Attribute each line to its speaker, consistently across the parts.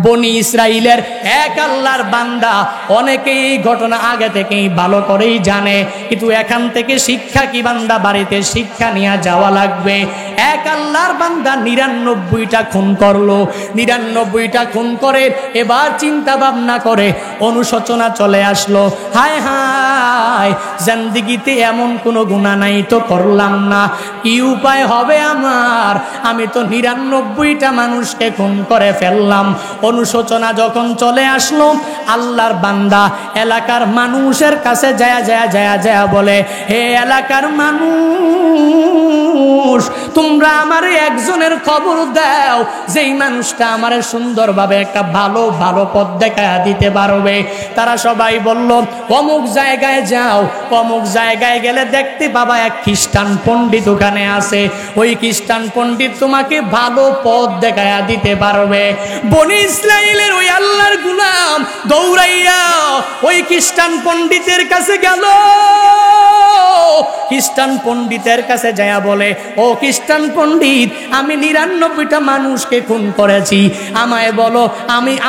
Speaker 1: বনি ইসরাইলের এক আল্লাহর বান্দা, অনেকেই এই ঘটনা আগে থেকেই ভালো করেই জানে, কিন্তু এখান থেকে শিক্ষা কি বান্দা বাড়িতে শিক্ষা নিয়ে যাওয়া লাগবে। এক আল্লাহর বান্দা 99টা খুন করলো, 99টা খুন করে এবার চিন্তা ভাবনা করে অনুশোচনা চলে আসলো, হায় হায় জিন্দেগিতে এমন কোনো গুনাহ নাই তো করলাম না, কি উপায় হবে আমার, আমি তো 99টা মানুষকে খুন করে ফেললাম। অনুশোচনা যখন চলে আসলো, আল্লাহর বান্দা এলাকার মানুষের কাছে যায় বলে, হে এলাকার মানুষ, তোমরা আমার একজনের খবর দাও যেই মানুষটা আমার সুন্দরভাবে একটা ভালো ভালো পথ দেখায়া দিতে পারবে। তারা সবাই বলল, অমুক জায়গায় যাও, অমুক জায়গায় গেলে দেখতে পাবা এক খ্রিস্টান পণ্ডিত ওখানে আছে, ওই খ্রিস্টান পণ্ডিত তোমাকে ভালো পথ দেখায়া দিতে পারবে। বনি ইসরাইলের ওই আল্লাহর গোলাম দৌড়াইয়া ওই খ্রিস্টান পণ্ডিতের কাছে গেল। খ্রিস্টান পণ্ডিতের কাছে যায়া বলে, ও খ্রিস্টান পণ্ডিত, আমি 99টা মানুষকে খুন করেছি, আমায় বলো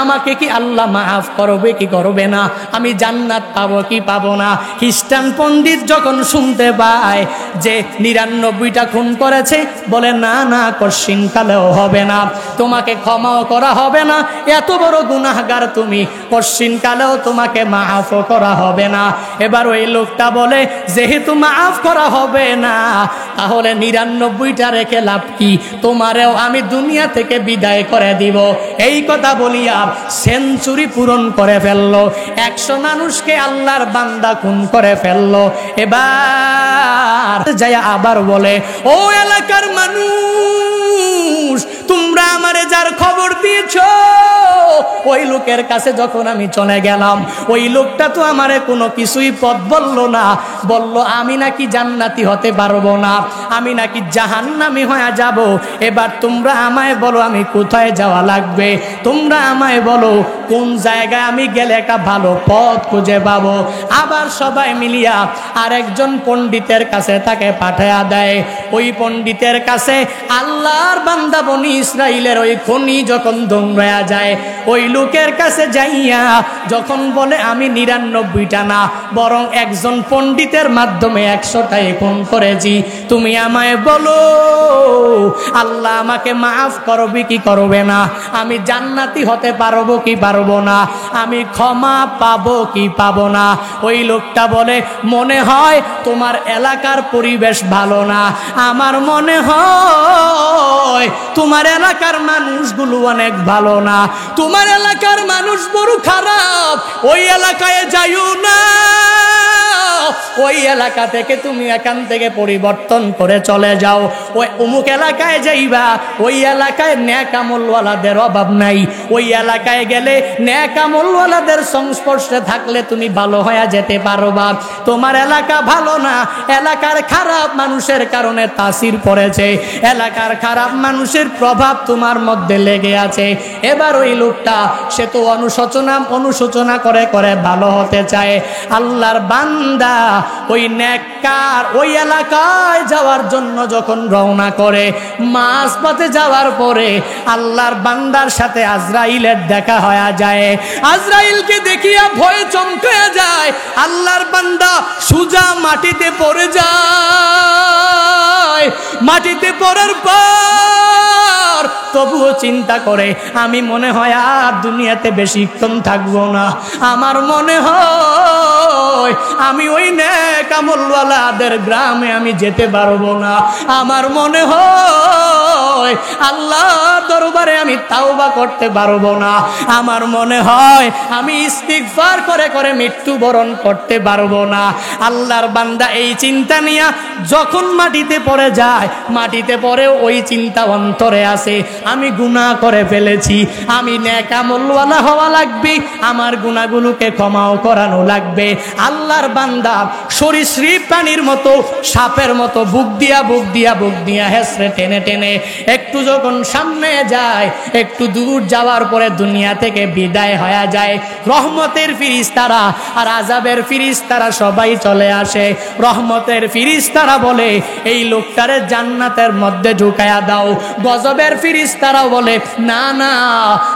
Speaker 1: আমাকে কি আল্লাহ মাফ করবে কি করবে না, আমি জান্নাত পাবো কি পাবো না। খ্রিস্টান পণ্ডিত যখন শুনতে পায় যে 99টা খুন করেছে, বলে না না, কশিনকালেও হবে না, তোমাকে ক্ষমাও করা হবে না, এত বড় গুনাহগার তুমি, কশিনকালেও তোমাকে মাফও করা হবে না। এবার ওই লোকটা বলে, যেহেতু মাফ করা হবে না, তাহলে 99টা রেখে লাভ কি, তোমারেও আমি দুনিয়া থেকে বিদায় করে দিব। এই কথা বলিয়া সেঞ্চুরি পূরণ করে ফেললো, 100 মানুষকে আল্লাহর বান্দা খুন করে ফেললো। এবার যায় আবার বলে, ও এলাকার মানুষ, তোমরা আমারে যার খবর দিয়েছো, ওই লোকের কাছে যখন আমি চলে গেলাম, ওই লোকটা তো আমারে কোনো কিছুই পথ বললো না, বলল আমি নাকি জান্নাতি হতে পারবো না, আমি নাকি জাহান্নামী হয়ে যাব। এবার তোমরা আমায় বলো আমি কোথায় যাওয়া লাগবে, তোমরা আমায় বলো কোন জায়গায় আমি গেলে একটা ভালো পথ খুঁজে পাবো। আবার সবাই মিলিয়া আরেকজন পণ্ডিতের কাছে তাকে পাঠায়া দেয়। ওই পণ্ডিতের কাছে আল্লাহর বান্দা বনি ইসরাইলের ওই খনি যখন দৌড়ায়া যায়, ওই লোকের কাছে যাইয়া যখন বলে আমি 99টা না, বরং একজন পণ্ডিতের মাধ্যমে 100টাই খুন করেছি, তুমি আমায় বলো আল্লাহ আমাকে মাফ করবে কি করবে না, আমি জান্নাতি হতে পারবো কি পারবো না, আমি ক্ষমা পাবো কি পাবো না। ওই লোকটা বলে, মনে হয় তোমার এলাকার পরিবেশ ভালো না, আমার মনে হয় তোমার এলাকার মানুষগুলো অনেক ভালো না, তোমার এলাকার মানুষ বড় খারাপ, ওই এলাকায় যাইও না, ওই এলাকা থেকে তুমি এখান থেকে পরিবর্তন করে চলে যাও, ওই অমুক এলাকায় যাইবা, ওই এলাকায় নেক আমলওয়ালাদের অভাব নাই, ওই এলাকায় গেলে নেক আমলওয়ালাদের সংস্পর্শে থাকলে তুমি ভালো হয়ে যেতে পারবা। তোমার এলাকা ভালো না, এলাকার খারাপ মানুষের কারণে তাসির পড়েছে, এলাকার খারাপ মানুষের প্রভাব তোমার মধ্যে লেগে আছে। এবার ওই লোকটা সে তো অনুশোচনা করে করে ভালো হতে চায়। আল্লাহর বান্দা ওই নেককার ওই এলাকায় যাওয়ার জন্য যখন রওনা করে, মাঝপথে যাওয়ার পরে আল্লাহর বান্দার সাথে আজরাইলের দেখা হয়ে যায়। আজরাইলকে দেখিয়া ভয়ে চমকে যায়, আল্লাহর বান্দা সুজা মাটিতে পড়ে যায়। মাটিতে পড়ার পর তবুও চিন্তা করে, আমি মনে হয় আর দুনিয়াতে বেশিক্ষণ থাকবো না, আমার মনে হয় আমি ওই নেক আমলওয়ালাদের গ্রামে আমি যেতে পারবো না, আমার মনে হয় আল্লাহ দরবারে আমি তাওবা করতে পারবো না, আমার মনে হয় আমি ইস্তিগফার করে করে মৃত্যুবরণ করতে পারবো না। আল্লাহর বান্দা এই চিন্তা নিয়ে যখন মাটিতে পড়ে যায়, মাটিতে পড়ে ওই চিন্তা অন্তরে আসে, আমি গুনাহ করে ফেলেছি, আমি নেক আমলওয়ালা হওয়া লাগবে, আমার গুনাহগুলোকে ক্ষমাও করানো লাগবে। আল্লাহর বান্দা সরীসৃপ প্রাণীর মতো, সাপের মতো বুক দিয়া হেসড়ে টেনে টেনে একটু যখন সামনে যায়, একটু দূর যাওয়ার পরে দুনিয়া থেকে বিদায় হয়ে যায়। রহমতের ফিরিস্তারা আর আযাবের ফিরিস্তারা সবাই চলে আসে। রহমতের ফিরিস্তারা বলে, এই লোকটারে জান্নাতের মধ্যে ঢুকায়া দাও। গজবের ফিরিস্তারা ফেরেশতারা বলে না না,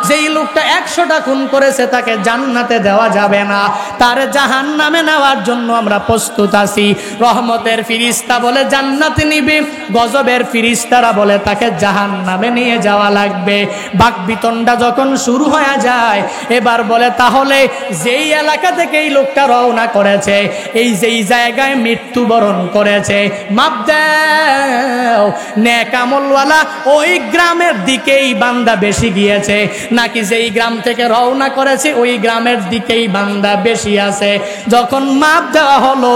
Speaker 1: যেই লোকটা 100টা খুন করেছে তাকে জান্নাতে দেওয়া যাবে না, তার জাহান্নামে নেওয়ার জন্য আমরা প্রস্তুত আছি। রহমতের ফেরেশতা বলে জান্নাতে নিবে, গজবের ফেরেশতারা বলে তাকে জাহান্নামে নিয়ে যাওয়া লাগবে। বাকবিতণ্ডা যখন শুরু হয়ে যায়, এবার বলে তাহলে যেই এলাকা থেকে এই লোকটা রওনা করেছে, এই যেই জায়গায় মৃত্যুবরণ করেছে, মাপ দাও, নেক আমলওয়ালা ওই গ্রামের দিকেই বান্দা বেশি গিয়েছে, নাকি যেই গ্রাম থেকে রওনা করেছে ওই গ্রামের দিকেই বান্দা বেশি আছে। যখন মাপ দেওয়া হলো,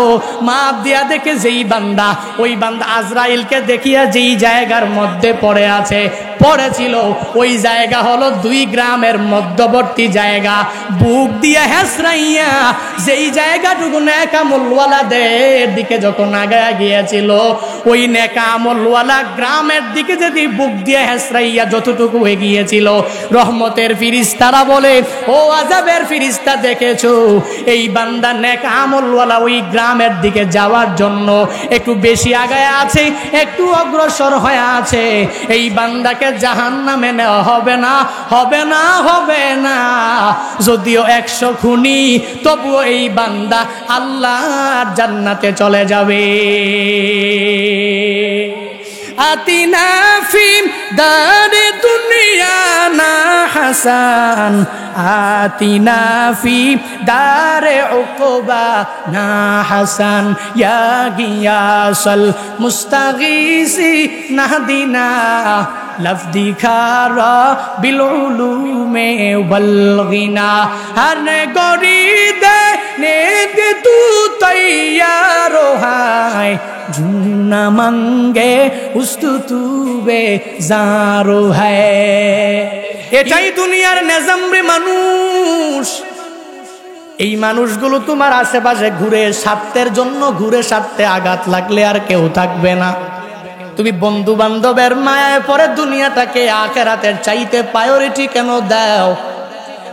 Speaker 1: মাপ দিয়া দেখে যেই বান্দা, ওই বান্দা আজরাইলকে দেখিয়া যেই জায়গার মধ্যে পড়ে আছে, পড়েছিল ওই জায়গা হলো 2 গ্রামের মধ্যবর্তী জায়গা। বুক দিয়ে হেসরাইয়া যেই জায়গাটুকু নেক আমলওয়ালাদের দিকে যখন আগায় গিয়েছিল, ওই নেক আমলওয়ালা গ্রামের দিকে যদি বুক দিয়ে হেসরাইয়া যতটুকু এগিয়েছিল, রহমতের ফেরেশতারা বলে ও আযাবের ফেরেশতা দেখেছো, এই বান্দা নেক আমলওয়ালা ওই গ্রামের দিকে যাওয়ার জন্য একটু বেশি আগায় আছে, একটু অগ্রসর হয়ে আছে, এই বান্দাকে জাহান্নামে নেওয়া হবে না, হবে না, হবে না। যদিও 100 খুনি, তবুও এই বান্দা আল্লাহর জান্নাতে চলে যাবে। আতিনা ফি দারে দুনিয়া না হাসান, আতিনা ফি দারে উকবা না হাসান, ইয়া গিয়াসাল মুস্তাগীসি নাহদিনা লফদি খারা বিল উলুমে ওয়াল গিনা, হর গরিদে নেক তু তৈয়ার হায়, জুন্না মাঙ্গে উস্তুতুবে জারো হ্যায়। এটাই দুনিয়ার নিজাম রে মানুষ। এই মানুষগুলো তোমার আশেপাশে ঘুরে স্বার্থের জন্য ঘুরে, স্বার্থে আঘাত লাগলে আর কেউ থাকবে না। তুমি বন্ধু বান্ধবের মায়ায় পরে দুনিয়াটাকে আখিরাতের চাইতে প্রায়োরিটি কেন দাও?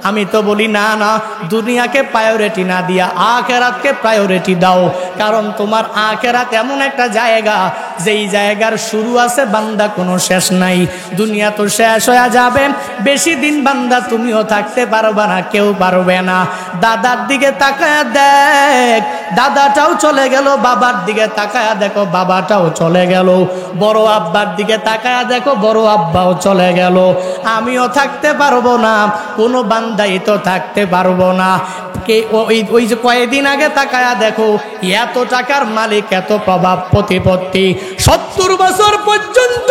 Speaker 1: আমি তো বলি না না, দুনিয়াকে প্রায়োরিটি না দিয়া আখিরাতকে প্রায়োরিটি দাও। কারণ তোমার আখিরাত এমন একটা জায়গা, যেই জায়গার শুরু আছে বান্দা, কোনো শেষ নাই। দুনিয়া তো শেষ হয়ে যাবে, বেশি দিন বান্দা তুমিও থাকতে পারবে না, কেউ পারবে না। দাদার দিকে তাকায়া দেখ, দাদাটাও চলে গেল, বাবার দিকে তাকায়া দেখো, বাবাটাও চলে গেল, বড় আব্বার দিকে তাকায়া দেখো, বড় আব্বাও চলে গেল। আমিও থাকতে পারবো না, কোনো বান্দাই তো থাকতে পারবো না। কে ওই যে কয়েকদিন আগে তাকায়া দেখো, এত টাকার মালিক, এত প্রভাব প্রতিপত্তি, 70 বছর পর্যন্ত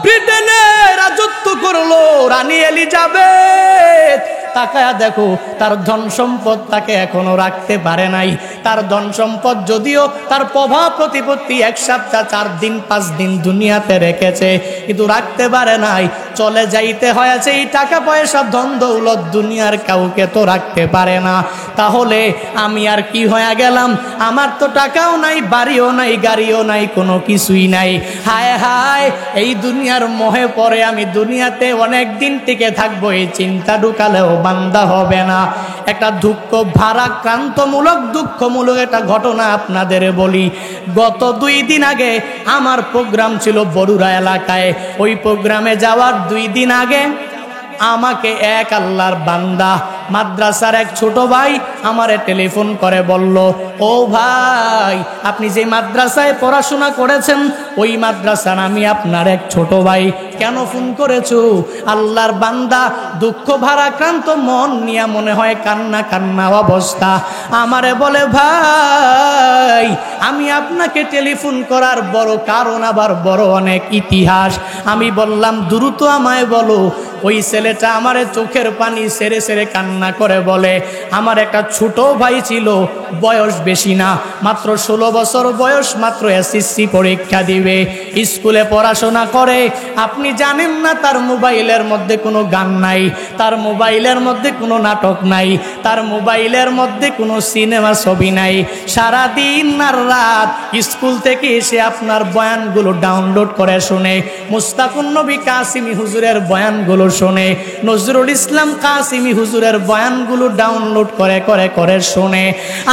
Speaker 1: ব্রিটেনে রাজত্ব করলো রানী এলিজাবেথ। তাকায়া দেখো তার ধন সম্পদ তাকে এখনো রাখতে পারে নাই। তার ধন সম্পদ যদিও তার প্রভাব প্রতিপত্তি 1 সপ্তাহ 4 দিন 5 দিন দুনিয়াতে রেখেছে, কিন্তু রাখতে পারে নাই। চলে যাইতে হয়েছে। এই টাকা পয়সা ধন দৌলত দুনিয়ার কাউকে তো রাখতে পারে না। তাহলে আমি আর কি হয়ে গেলাম? আমার তো টাকাও নাই, বাড়িও নাই, গাড়িও নাই, কোনো কিছুই নাই। হায় হায়, এই দুনিয়ার মোহে পড়ে আমি দুনিয়াতে অনেক দিন টিকে থাকবো, এই চিন্তা ঢুকালেও বান্দা হবে না। একটা দুঃখ ভারাক্রান্তমূলক দুঃখমূলক একটা ঘটনা আপনাদের বলি। গত 2 দিন আগে আমার প্রোগ্রাম ছিল বরুড়া এলাকায়। ওই প্রোগ্রামে যাওয়ার 2 দিন আগে আমাকে এক আল্লাহর বান্দা, মাদ্রাসার এক ছোট ভাই আমারে টেলিফোন করে বলল, ও ভাই, আপনি যে মাদ্রাসায় পড়াশোনা করেছেন ওই মাদ্রাসার আমি আপনার এক ছোট ভাই। কেন ফোন করেছো? আল্লাহর বান্দা দুঃখ ভারাক্রান্ত মন নিয়ে, মনে হয় কান্না কান্না অবস্থা, আমারে বলে, ভাই আমি আপনাকে টেলিফোন করার বড় কারণ, আবার বড় অনেক ইতিহাস। আমি বললাম, দ্রুত আমায় বলো। ওই ছেলেটা আমারে চোখের পানি সেরে সেরে কান্না করে বলে, আমার একটা ছোট ভাই ছিল, বয়স বেশি না, মাত্র 16 বছর বয়স, মাত্র এসএসসি পরীক্ষা দিবে, স্কুলে পড়াশোনা করে। আপনি জানেন না তার মোবাইলের মধ্যে কোনো গান নাই, তার মোবাইলের মধ্যে কোনো নাটক নাই, তার মোবাইলের মধ্যে কোনো সিনেমা ছবি নাই। সারাদিন আর রাত স্কুল থেকে এসে আপনার বয়ানগুলো ডাউনলোড করে শুনে, মুস্তাকুন নবী কাসিমি হুজুরের বয়ানগুলো শোনে, নজরুল ইসলাম কাসিমি হুজুরের বয়ানগুলো ডাউনলোড করে করে করে শোনে।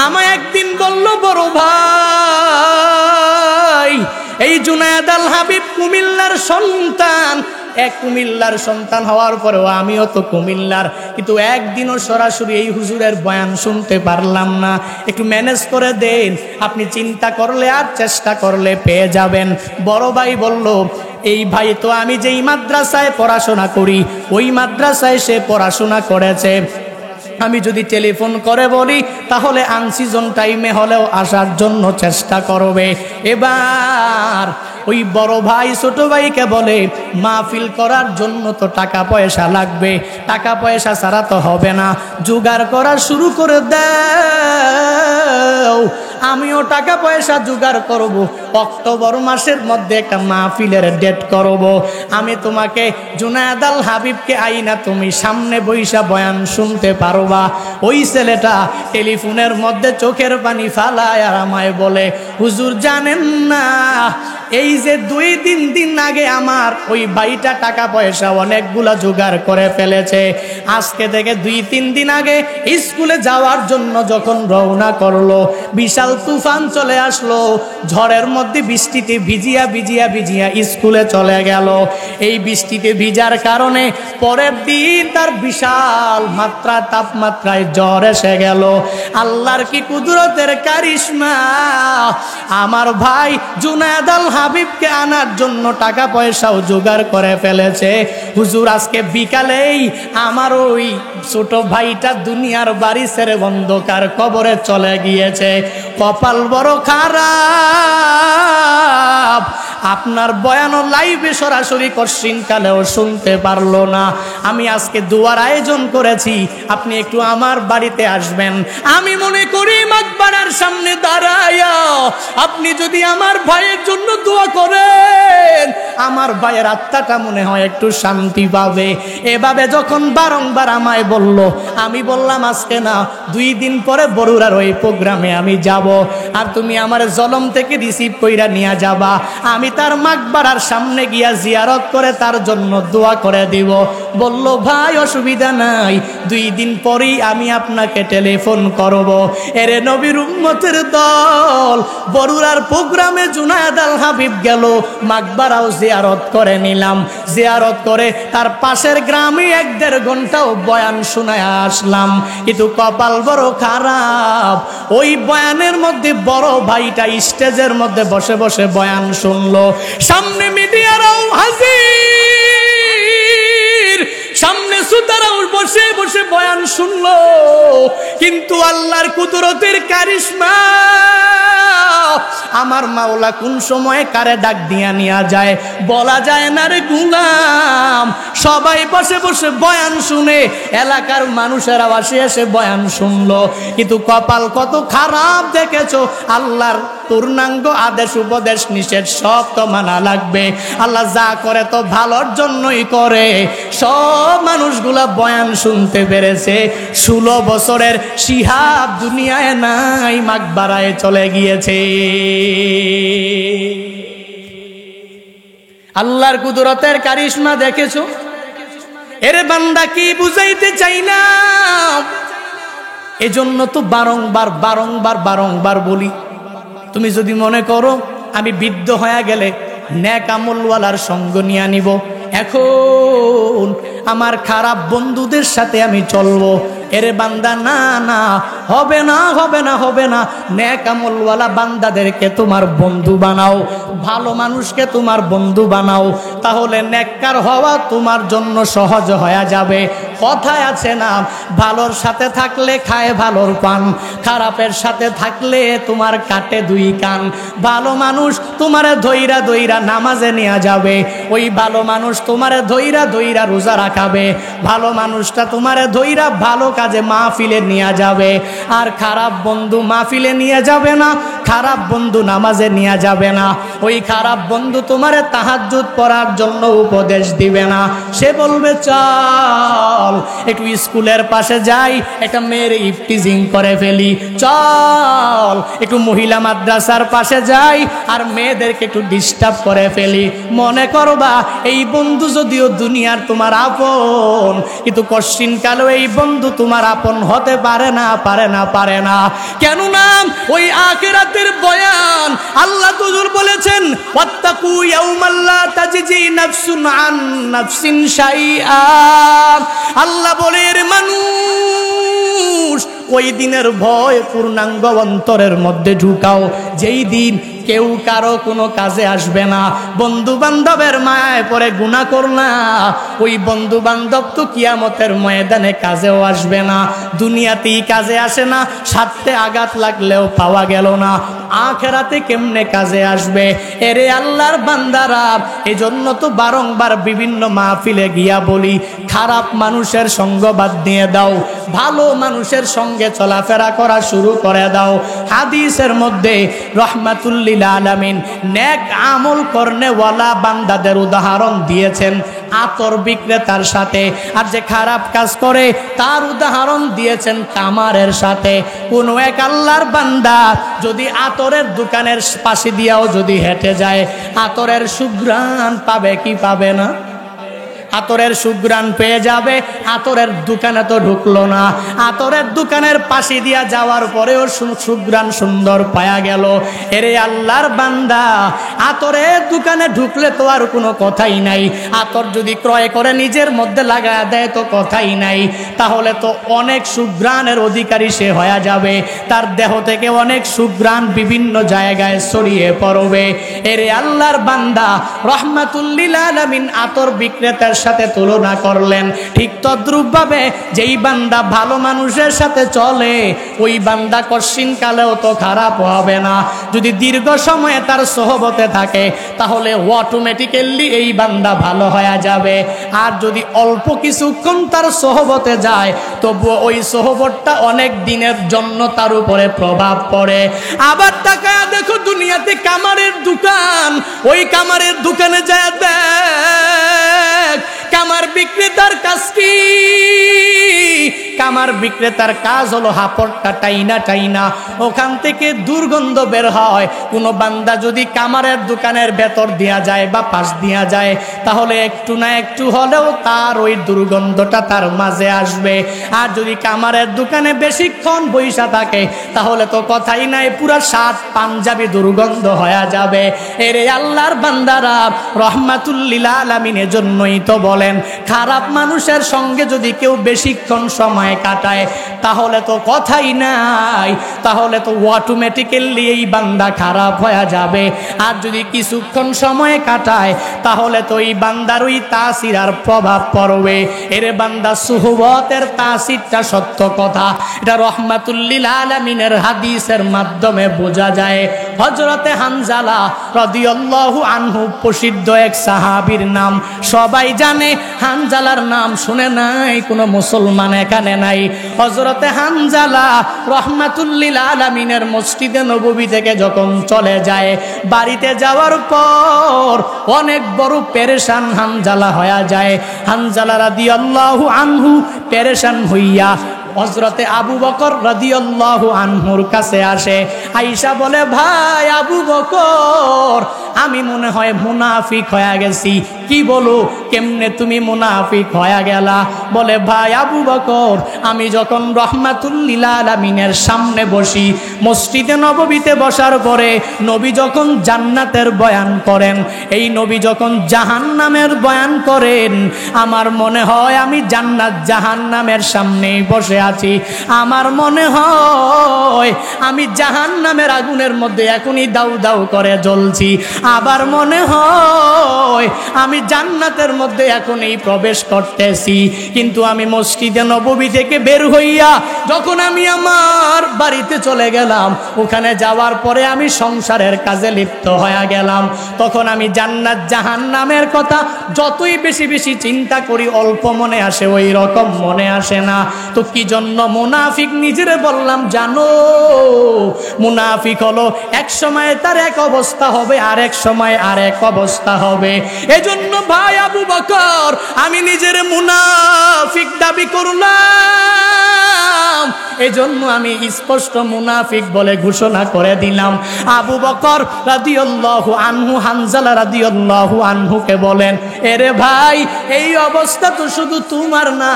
Speaker 1: আমায় একদিন বলল, বড় ভাই, এই জুনায়েদ আল হাবিব কুমিল্লার সন্তান, এক কুমিল্লার সন্তান হওয়ার পরেও আমিও তো কুমিল্লার, কিন্তু একদিনও সরাসরি এই হুজুরের বয়ান শুনতে পারলাম না। একটু ম্যানেজ করে দেন, আপনি চিন্তা করলে আর চেষ্টা করলে পেয়ে যাবেন। বড় ভাই বলল, এই ভাই তো আমি যেই মাদ্রাসায় পড়াশোনা করি ওই মাদ্রাসায় সে পড়াশোনা করেছে, আমি যদি টেলিফোন করে বলি তাহলে আনসিজন টাইমে হলেও আসার জন্য চেষ্টা করবে। এবার ওই বড় ভাই ছোট ভাইকে বলে, মাহফিল করার জন্য তো টাকা পয়সা লাগবে, টাকা পয়সা ছাড়া তো হবে না, জোগাড় করা শুরু করে দাও, আমিও টাকা পয়সা জোগাড় করব, অক্টোবর মাসের মধ্যে একটা মাহফিলের ডেট করব, আমি তোমাকে জুনায়েদ আল হাবিবকে আইনা তুমি সামনে বৈশা বয়ান শুনতে পারবা। ওই ছেলেটা টেলিফোনের মধ্যে চোখের পানি ফালায় আর আমায় বলে, হুজুর জানেন না, এই যে 2-3 দিন আগে আমার ওই ভাইটা টাকা পয়সা অনেকগুলা জোগাড় করে ফেলেছে, আজকে থেকে 2-3 দিন আগে স্কুলে যাওয়ার জন্য যখন রওনা করলো বিশাল তুফান চলে আসলো, ঝড়ের মধ্যে বৃষ্টিতে ভিজিয়া ভিজিয়া ভিজিয়া স্কুলে চলে গেল। এই বৃষ্টিতে ভিজার কারণে পরের দিন তার বিশাল মাত্রা তাপমাত্রায় জ্বর এসে গেল। আল্লাহর কি কুদরতের কারিশমা, আমার ভাই জুনায়েদ আল হাবিবকে আনার জন্য টাকা পয়সাও জোগাড় করে ফেলেছে। হুজুর আজকে বিকালেই আমার ওই ছোট ভাইটা দুনিয়ার বাড়ি ছেড়ে অন্ধকার কবরে চলে গিয়েছে। কপাল বড় খারাপ, আপনার বয়ানও লাইভে সরাসরি কশিন কালেও শুনতে পারলো না। আমি আজকে দোয়ার আয়োজন করেছি, আপনি একটু আমার বাড়িতে আসবেন। আমি মনে করি মাকবারার সামনে দাঁড়ায়া আপনি যদি আমার ভাইয়ের জন্য দোয়া করেন, আমার ভাইয়ের আত্মাটা মনে হয় একটু শান্তি পাবে। এভাবে যখন বারংবার আমায় বলল, আমি বললাম আজকে না, 2 দিন পরে বরুড়ার ওই প্রোগ্রামে আমি যাব, আর তুমি আমার জলম থেকে রিসিভ কইরা নিয়ে যাবা, আমি তার মাকবারার সামনে গিয়া জিয়ারত করে তার জন্য দোয়া করে দিব। বলল, ভাই অসুবিধা নাই, 2 দিন পরেই আমি আপনাকে টেলিফোন করব। এরে নবীর উম্মতের দল, বরুড়ার প্রোগ্রামে জুনায়েদ আল হাবিব গেল, মাকবারাও জিয়ারত করে নিলাম। জিয়ারত করে তার পাশের গ্রামে 1-1.5 ঘন্টাও বয়ান শুনায় আসলাম। কিন্তু কপাল বড় খারাপ, ওই বয়ানের মধ্যে বড় ভাইটা স্টেজের মধ্যে বসে বসে বয়ান শুনলো, সামনে মিডিয়ারাও হাজির, সামনে শ্রোতারাও বসে বসে বয়ান শুনলো। কিন্তু আল্লাহর কুদরতের কারিশমা, আমার মাওলা কোন সময় কারে ডাক দিয়া নিয়া যায় বলা যায় না রে গুলাম। সবাই বসে বসে বয়ান শুনে, এলাকার মানুষেরা বসে এসে বয়ান শুনলো। কিন্তু কপাল কত খারাপ দেখেছো, আল্লাহর পূর্ণাঙ্গ আদেশ উপদেশ নিষেধ সব তো মানা লাগবে। আল্লাহ যা করে তো ভালোর জন্যই করে। সব মানুষগুলা বয়ান শুনতে পেরেছে। 16 বছরের শিহাব দুনিয়ায় নাই, মাকবারায় চলে গিয়েছে। আল্লাহর কুদরতের কারিশমা দেখেছো? এরে বান্দা কি বুঝাইতে চাই না, এজন্য তো বারংবার বারংবার বারংবার বলি, তুমি যদি মনে করো আমি বৃদ্ধ হয়ে গেলে নেক আমলওয়ালার সঙ্গ নিয়ে নিব, এখন আমার খারাপ বন্ধুদের সাথে আমি চলবো, এরে বান্দা না না, হবে না হবে না হবে না। নেক আমলওয়ালা বান্দাদেরকে তোমার বন্ধু বানাও, ভালো মানুষকে তোমার বন্ধু বানাও, তাহলে নেককার হওয়া তোমার জন্য সহজ হয়ে যাবে। কথায় আছে না, ভালোর সাথে থাকলে খায় ভালোর পান, খারাপের সাথে থাকলে তোমার কাটে 2 কান। ভালো মানুষ তোমারে ধইরা ধইরা নামাজে নিয়ে যাবে, ওই ভালো মানুষ তোমারে ধইরা ধইরা রোজা রাখাবে, ভালো মানুষটা তোমারে ধইরা ভালো কাজে মাহফিলে নিয়ে যাবে। আর খারাপ বন্ধু মাহফিলে নিয়ে যাবে না, খারাপ বন্ধু নামাজে নিয়ে যাবে না, ওই খারাপ বন্ধু তোমারে তাহাজ্জুদ পড়ার জন্য উপদেশ দিবে না। সে বলবে চল একটু স্কুলের পাশে যাই, একটা মেয়ের ইফটিজিং করে ফেলি, চল একটু মহিলা মাদ্রাসার পাশে যাই আর মেয়েদেরকে একটু ডিস্টার্ব করে ফেলি। মনে করবা এই বন্ধু যদিও দুনিয়ার তোমার আপন, কিন্তু কশ্চিনকালেও এই বন্ধু তোমার আপন হতে পারে না, পারে না, পারে না। কেন না ওই আখিরাতের বয়ান আল্লাহ হুজুর বলেছেন, ওয়াত্তাকু ইয়াউমাল লা তাজজি নাফসুন আন নাফসিন শাইআ। আল্লাহ বলে রে মানুষ, ওই দিনের ভয় পূর্ণাঙ্গ অন্তরের মধ্যে ঢুকাও, যেই দিন কেউ কারো কোনো কাজে আসবে না। বন্ধু বান্ধবের মায়ায় পরে গুনাহ করলা, ওই বন্ধু বান্ধব তো কিয়ামতের ময়দানে কাজেও আসবে না। দুনিয়াতেই কাজে আসে না, স্বার্থে আঘাত লাগলেও পাওয়া গেল না, আখিরাতে কেমনে কাজে আসবে? এরে আল্লাহর বান্দারা, এজন্য তো বারংবার বিভিন্ন মাহফিলে গিয়া বলি, খারাপ মানুষের সঙ্গ বাদ দিয়ে দাও, ভালো মানুষের সঙ্গে চলাফেরা করা শুরু করে দাও। হাদিসের মধ্যে রাহমাতুল লিল আলামিন নেক আমল করনেওয়ালা বান্দাদের উদাহরণ দিয়েছেন আতর বিক্রেতার সাথে, আর যে খারাপ কাজ করে তার উদাহরণ দিয়েছেন কামারের সাথে। কোন এক আল্লাহর বান্দা যদি আতরের দোকানের পাশে দিয়াও যদি হেঁটে যায়, আতরের সুঘ্রাণ পাবে কি পাবে না? আতরের সুঘ্রাণ পেয়ে যাবে। আতরের দোকানে তো ঢুকলো না, আতরের দোকানের পাশে দিয়া যাওয়ার পরেও সুঘ্রাণ সুন্দর পায়া গেল। এরে আল্লাহর বান্দা, আতরের দোকানে ঢুকলে তো আর কোনো কথাই নাই। আতর যদি ক্রয় করে নিজের মধ্যে লাগায় দেয় তো কথাই নাই, তাহলে তো অনেক সুঘ্রাণের অধিকারী সে হয়ে যাবে, তার দেহ থেকে অনেক সুঘ্রাণ বিভিন্ন জায়গায় ছড়িয়ে পড়বে। এরে আল্লাহর বান্দা, রাহমাতুল লিল আলামিন আতর বিক্রেতার সাথে তুলনা করলেন। ঠিক তদ্রূপভাবে যেই বান্দা ভালো মানুষের সাথে চলে, ওই বান্দা কশিন কালেও তো খারাপ হবে না। যদি দীর্ঘ সময়ে তার সোহবতে থাকে, তাহলে অটোমেটিক্যালি এই বান্দা ভালো হয়ে যাবে। আর যদি অল্প কিছুক্ষণ তার সোহবতে যায়, তবুও ওই সোহবতটা অনেক দিনের জন্য তার উপরে প্রভাব পড়ে। আবার তাকায় দেখো দুনিয়াতে কামারের দোকান, ওই কামারের দোকানে যায় দেখ কামার বিক্রেতার কাজ কি? কামার বিক্রেতার কাজ হলো হাপড়টা টাইনা টাইনা ওখান থেকে দুর্গন্ধ বের হয়। কোনো বান্দা যদি কামারের দোকানের ভেতর দিয়া যায় বা পাশ দিয়া যায়, তাহলে একটু না একটু হলেও তার ওই দুর্গন্ধটা তার মাঝে আসবে। আর যদি কামারের দোকানে বেশিক্ষণ বইসা থাকে, তাহলে তো কথাই নাই, পুরা শার্ট পাঞ্জাবি দুর্গন্ধ হয়ে যাবে। এরে আল্লাহর বান্দারা, রাহমাতুল লিল আলামিনের জন্যই তো বলেন, খারাপ মানুষের সঙ্গে যদি কেউ বেশিক্ষণ সময় কাটায়, তাহলে তো কথাই নাই, তাহলে তো অটোমেটিক্যালি এই বান্দা খারাপ হয়ে যাবে। আর যদি কিছুক্ষণ সময় কাটায়, তাহলে তো এই বান্দার ওই তাসির আর প্রভাব পড়বে। এরে বান্দা, সুহবতের তাসিরটা সত্য কথা, এটা রাহমাতুল লিল আলামিনের হাদিসের মাধ্যমে বোঝা যায়। হযরতে হানজালা রাদিয়াল্লাহু আনহু প্রসিদ্ধ এক সাহাবীর নাম সবাই জানে। হানজালার নাম শুনে নাই কোনো মুসলমান এখানে নাই। হযরতে হানজালা রাহমাতুল লিল আলামিনের মসজিদে নববী থেকে যখন চলে যায়, বাড়িতে যাওয়ার পর অনেক বড় পেরেশান হানজালা হয়ে যায়। হানজালা রাদিয়াল্লাহু আনহু পেরেশান হইয়া হযরতে আবু বকর রাদিয়াল্লাহু আনহুর কাছে আসে। আয়েশা বলে, ভাই আবু বকর, আমি মনে হয় মুনাফিক হয়ে গেছি। কি বলো, কেমনে তুমি মুনাফিক হয়ে গেলা? বলে, ভাই আবু বকর, আমি যখন রাহমাতুল লিল আলামিনের সামনে বসি, মসজিদে নববীতে বসার পরে নবী যখন জান্নাতের বয়ান করেন, এই নবী যখন জাহান্নামের বয়ান করেন, আমার মনে হয় আমি জান্নাত জাহান্নামের সামনেই বসে আছি। আমার মনে হয় আমি জাহান্নামের আগুনের মধ্যে এখনই দাউ দাউ করে জ্বলছি। আবার মনে হয় আমি জান্নাতের মধ্যে এখনই প্রবেশ করতেছি। কিন্তু আমি মসজিদে নববী থেকে বের হইয়া যখন আমি আমার বাড়িতে চলে গেলাম, ওখানে যাওয়ার পরে আমি সংসারের কাজে লিপ্ত হয়ে গেলাম, তখন আমি জান্নাত জাহান্নামের কথা যতই বেশি বেশি চিন্তা করি, অল্প মনে আসে, ওই রকম মনে আসে না। তো কি জন্য মুনাফিক নিজেরে বললাম, জানো মুনাফিক হলো এক সময় তার এক অবস্থা হবে, আরেক সময় আরেক অবস্থা হবে। এজন্য ভাই আবু বকর, আমি নিজের মুনাফিক দাবি করলাম, এজন্য আমি স্পষ্ট মুনাফিক বলে ঘোষণা করে দিলাম। আবু বকর রাদিয়াল্লাহু আনহু হানজালা রাদিয়াল্লাহু আনহুকে বলেন, এরে ভাই, এই অবস্থা তো শুধু তোমার না,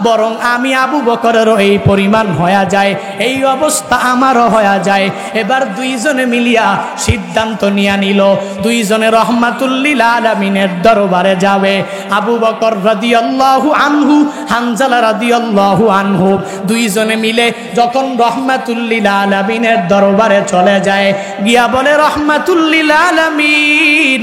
Speaker 1: বরং আমি আবু বকরেরও এই পরিমাণ হয়ে যায়, এই অবস্থা আমারও হয়ে যায়। এবার দুইজনে মিলিয়া সিদ্ধান্ত নিয়ে নিল, দুইজনে রহমাতুল লিল আলামিনের দরবারে যাবে। আবু বকর রাদিয়াল্লাহু আনহু, হানজালা রাদিয়াল্লাহু আনহু দুইজনে মিলে যখন রহমাতুল লিল আলামিনের দরবারে চলে যায়, গিয়া বলে, রহমাতুল লিল আলামিন,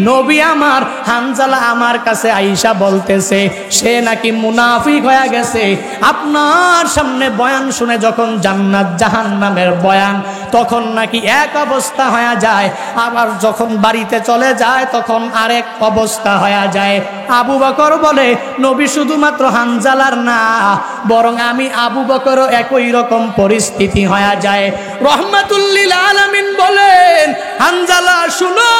Speaker 1: নবী আমার হানজালা আমার কাছে আইসা বলতেছে সে নাকি মুনাফিক হয়ে গেছে। আপনার সামনে বয়ান শুনে যখন জান্নাত জাহান্নামের বয়ান, তখন নাকি এক অবস্থা হয়ে যায়, আবার যখন বাড়িতে চলে যায় তখন আরেক অবস্থা হয়ে যায়। আবু বকর বলে, নবী শুধুমাত্র হানজালার না, বরং আমি আবু বকরও একই রকম পরিস্থিতি হয়ে যায়। রহমাতুল লিল আলামিন বলেন, হানজালা শুনো,